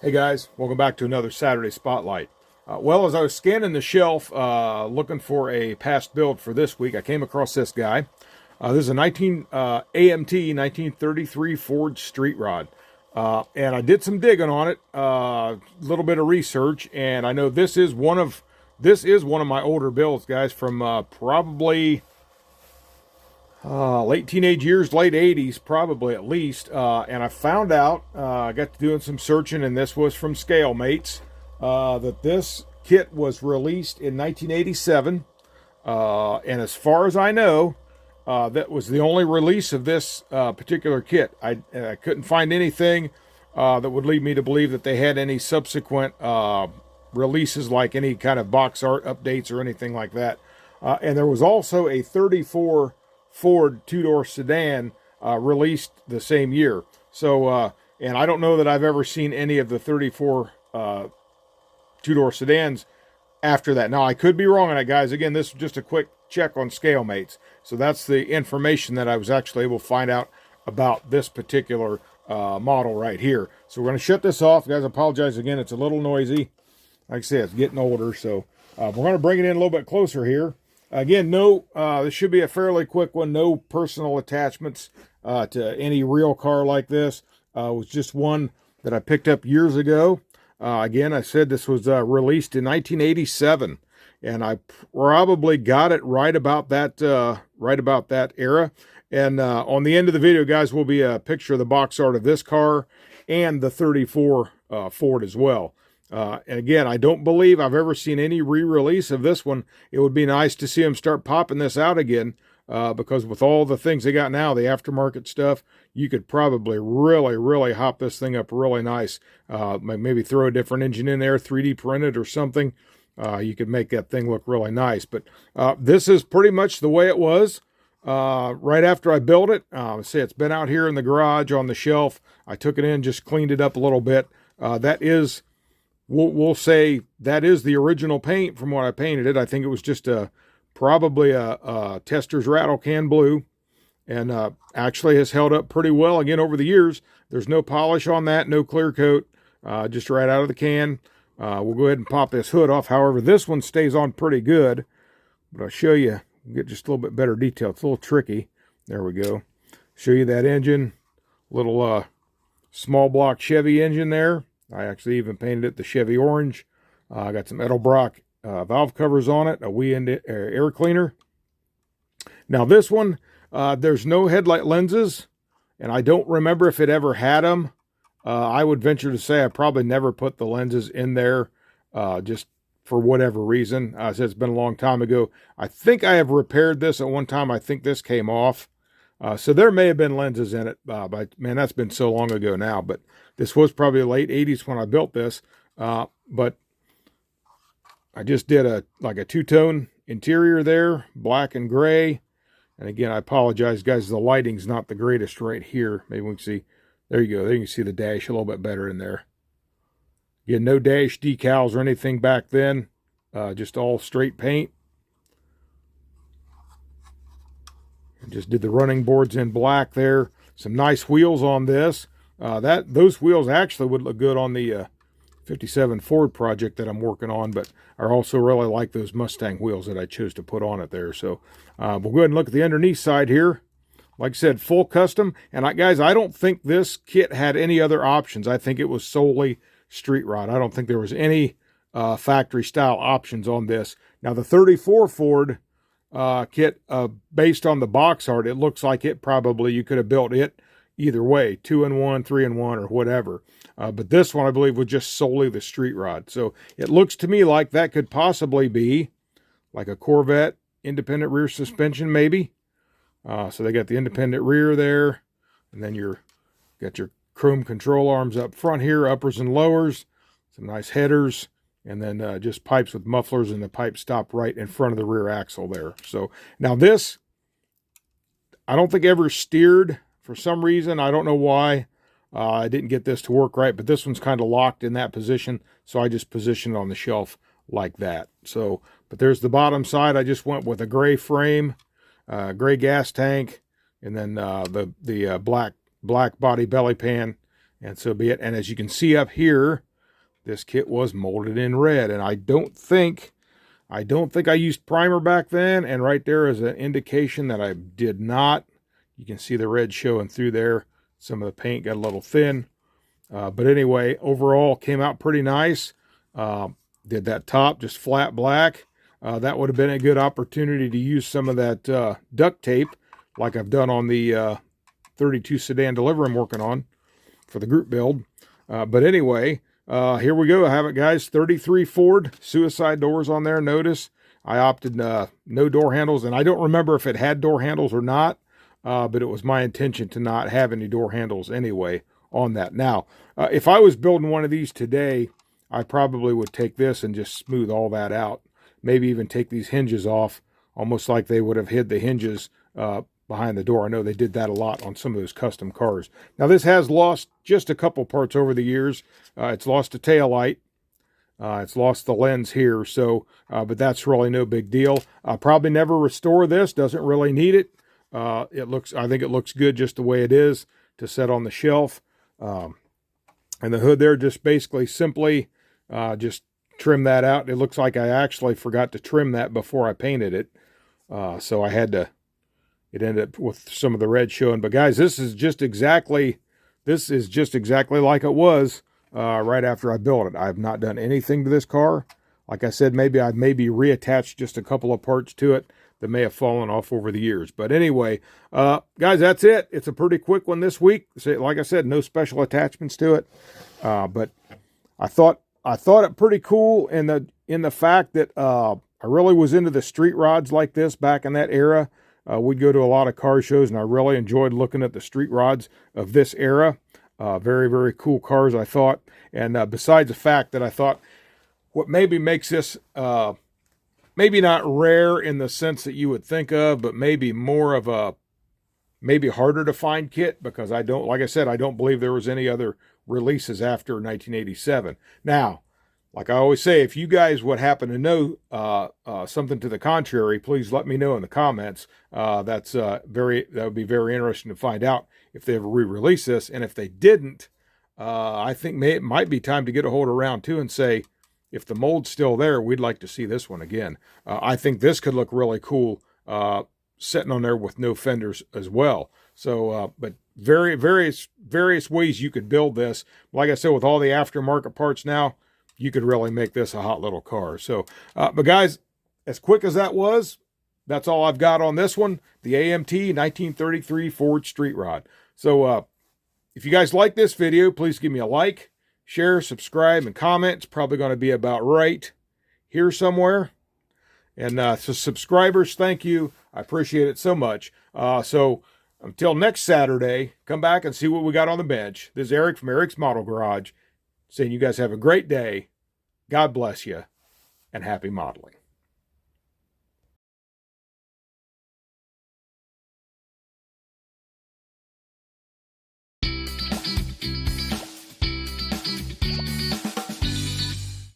Hey guys, welcome back to another Saturday Spotlight. Well, as I was scanning the shelf looking for a past build for this week, I came across this guy. This is a AMT 1933 Ford Street Rod. And I did some digging on it, a little bit of research, and I know this is one of my older builds, guys, from probably late teenage years, late 80s, probably at least. And I found out, I got to doing some searching, and this was from Scalemates, that this kit was released in 1987. And as far as I know, that was the only release of this particular kit. I couldn't find anything that would lead me to believe that they had any subsequent releases, like any kind of box art updates or anything like that. And there was also a 34 Ford two-door sedan released the same year. So, and I don't know that I've ever seen any of the 34 two-door sedans after that. Now, I could be wrong on that, guys. Again, this is just a quick check on Scalemates. So that's the information that I was actually able to find out about this particular model right here. So we're going to shut this off. Guys, I apologize again. It's a little noisy. Like I said, it's getting older. So we're going to bring it in a little bit closer here. Again, this should be a fairly quick one. No personal attachments to any real car like this. It was just one that I picked up years ago. Again, I said this was released in 1987, and I probably got it right about that era. And on the end of the video, guys, will be a picture of the box art of this car and the 34 Ford as well. And again, I don't believe I've ever seen any re-release of this one. It would be nice to see them start popping this out again, because with all the things they got now, the aftermarket stuff, you could probably really hop this thing up really nice. Maybe throw a different engine in there, 3D printed or something. You could make that thing look really nice. But this is pretty much the way it was right after I built it. See, it's been out here in the garage on the shelf. I took it in, just cleaned it up a little bit. That is... We'll say that is the original paint from what I painted it. I think it was just probably a Tester's rattle can blue, and actually has held up pretty well again over the years. There's no polish on that, no clear coat, just right out of the can. We'll go ahead and pop this hood off. However, this one stays on pretty good, but I'll show you, get just a little bit better detail. It's a little tricky. There we go. Show you that engine, little small block Chevy engine there. I actually even painted it the Chevy orange. I got some Edelbrock valve covers on it, a air cleaner. Now this one, there's no headlight lenses, and I don't remember if it ever had them. I would venture to say I probably never put the lenses in there, just for whatever reason. I said it's been a long time ago. I think I have repaired this at one time. I think this came off. So there may have been lenses in it, but man, that's been so long ago now. But this was probably the late 80s when I built this. But I just did a two-tone interior there, black and gray. And again, I apologize, guys, the lighting's not the greatest right here. Maybe we can see, there you go. There you can see the dash a little bit better in there. Again, no dash decals or anything back then, just all straight paint. Just did the running boards in black there. Some nice wheels on this. Those wheels actually would look good on the 57 Ford project that I'm working on, but I also really like those Mustang wheels that I chose to put on it there. So we'll go ahead and look at the underneath side here. Like I said, full custom. And guys, I don't think this kit had any other options. I think it was solely street rod. I don't think there was any factory style options on this. Now the 34 Ford kit, based on the box art, it looks like it probably, you could have built it either way, 2-in-1, 3-in-1, or whatever. But this one, I believe, was just solely the street rod. So it looks to me like that could possibly be like a Corvette independent rear suspension, maybe. So they got the independent rear there, and then got your chrome control arms up front here, uppers and lowers, some nice headers, and then just pipes with mufflers, and the pipe stop right in front of the rear axle there. So now this, I don't think ever steered for some reason. I don't know why. I didn't get this to work right, but this one's kind of locked in that position, so I just positioned it on the shelf like that. So, but there's the bottom side. I just went with a gray frame, gray gas tank, and then the black body belly pan, and so be it. And as you can see up here, this kit was molded in red, and I don't think I used primer back then, and right there is an indication that I did not. You can see the red showing through there. Some of the paint got a little thin. But anyway, overall came out pretty nice. Did that top just flat black. That would have been a good opportunity to use some of that duct tape like I've done on the 32 sedan delivery I'm working on for the group build. But anyway, here we go. I have it, guys. 33 Ford, suicide doors on there. Notice I opted no door handles, and I don't remember if it had door handles or not, but it was my intention to not have any door handles anyway on that. Now, if I was building one of these today, I probably would take this and just smooth all that out. Maybe even take these hinges off, almost like they would have hid the hinges behind the door. I know they did that a lot on some of those custom cars. Now, this has lost just a couple parts over the years. It's lost a tail light. It's lost the lens here, so but that's really no big deal. I'll probably never restore this. Doesn't really need it. I think it looks good just the way it is to set on the shelf. And the hood there, just basically simply just trim that out. It looks like I actually forgot to trim that before I painted it. So I had to, it ended up with some of the red showing. But guys, this is just exactly like it was right after I built it. I've not done anything to this car. Like I said, maybe I've reattached just a couple of parts to it that may have fallen off over the years. But anyway, guys, that's it. It's a pretty quick one this week. Like I said, no special attachments to it. But I thought it pretty cool in the fact that I really was into the street rods like this back in that era. We'd go to a lot of car shows, and I really enjoyed looking at the street rods of this era. Very, very cool cars, I thought. And besides the fact that I thought what maybe makes this maybe not rare in the sense that you would think of, but maybe more of a, maybe harder to find kit, because like I said, I don't believe there was any other releases after 1987. Now, like I always say, if you guys would happen to know something to the contrary, please let me know in the comments. That would be very interesting to find out if they ever re-release this. And if they didn't, I think it might be time to get a hold of round 2 and say, if the mold's still there, we'd like to see this one again. I think this could look really cool sitting on there with no fenders as well. So, but various ways you could build this. Like I said, with all the aftermarket parts now, you could really make this a hot little car. So, but guys, as quick as that was, that's all I've got on this one. The AMT 1933 Ford Street Rod. So, if you guys like this video, please give me a like, share, subscribe, and comment. It's probably going to be about right here somewhere. And so subscribers, thank you. I appreciate it so much. So until next Saturday, come back and see what we got on the bench. This is Eric from Eric's Model Garage saying you guys have a great day. God bless you, and happy modeling.